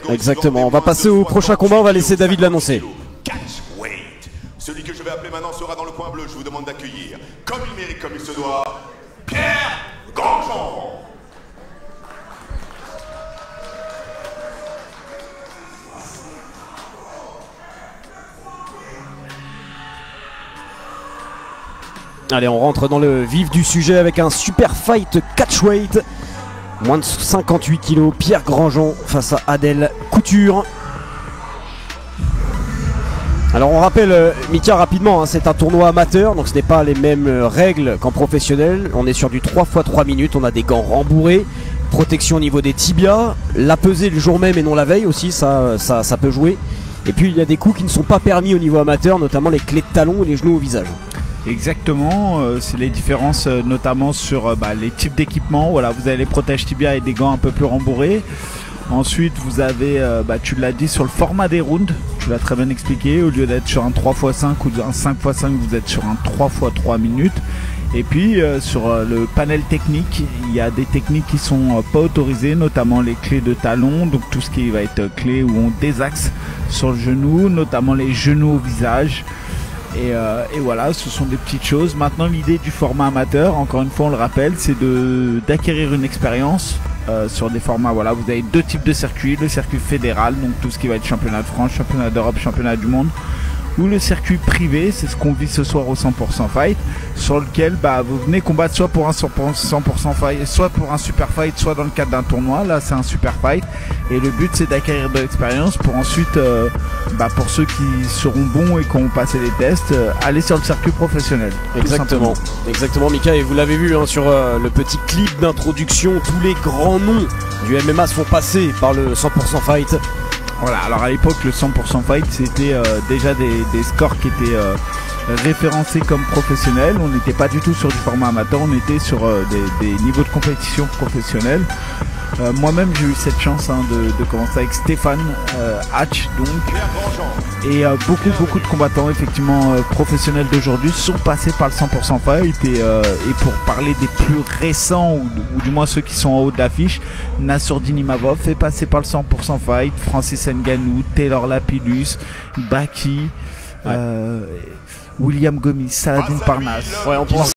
Exactement, on va passer au prochain combat, on va laisser David l'annoncer. Catchweight. Celui que je vais appeler maintenant sera dans le coin bleu. Je vous demande d'accueillir, comme il mérite, comme il se doit, Pierre Grandjean. Allez, on rentre dans le vif du sujet avec un super fight catchweight. Moins de 58 kg, Pierre Grandjean face à Adel Couture. Alors on rappelle, Mika, rapidement, hein, c'est un tournoi amateur, donc ce n'est pas les mêmes règles qu'en professionnel. On est sur du 3 x 3 minutes, on a des gants rembourrés, protection au niveau des tibias, la pesée le jour même et non la veille aussi, ça peut jouer. Et puis il y a des coups qui ne sont pas permis au niveau amateur, notamment les clés de talon et les genoux au visage. Exactement, c'est les différences notamment sur les types d'équipements. Voilà, vous avez les protèges tibia et des gants un peu plus rembourrés. Ensuite vous avez, tu l'as dit, sur le format des rounds, tu l'as très bien expliqué, au lieu d'être sur un 3x5 ou un 5x5, vous êtes sur un 3x3 minutes. Et puis sur le panel technique, il y a des techniques qui sont pas autorisées, notamment les clés de talon, donc tout ce qui va être clé où on désaxe sur le genou, notamment les genoux au visage. Et voilà, ce sont des petites choses. Maintenant, l'idée du format amateur, encore une fois on le rappelle, c'est d'acquérir une expérience sur des formats. Voilà, vous avez deux types de circuits: le circuit fédéral, donc tout ce qui va être championnat de France, championnat d'Europe, championnat du monde, ou le circuit privé, c'est ce qu'on vit ce soir au 100% Fight, sur lequel vous venez combattre soit pour un 100% Fight, soit pour un super fight, soit dans le cadre d'un tournoi. Là c'est un super fight, et le but c'est d'acquérir de l'expérience pour ensuite, pour ceux qui seront bons et qui ont passé les tests, aller sur le circuit professionnel. Exactement, exactement Mika, et vous l'avez vu hein, sur le petit clip d'introduction, tous les grands noms du MMA se font passer par le 100% Fight. Voilà, alors à l'époque le 100% Fight c'était déjà des scores qui étaient référencés comme professionnels. On n'était pas du tout sur du format amateur, on était sur des niveaux de compétition professionnels. Moi-même j'ai eu cette chance de commencer avec Stéphane Hatch donc, et beaucoup de combattants effectivement professionnels d'aujourd'hui sont passés par le 100% Fight, et pour parler des plus récents ou du moins ceux qui sont en haut de l'affiche, Nassourdine Imavov est passé par le 100% Fight, Francis Ngannou, Taylor Lapillus, Baki, William Gomis, Saladin Parnasse. Ouais, on pense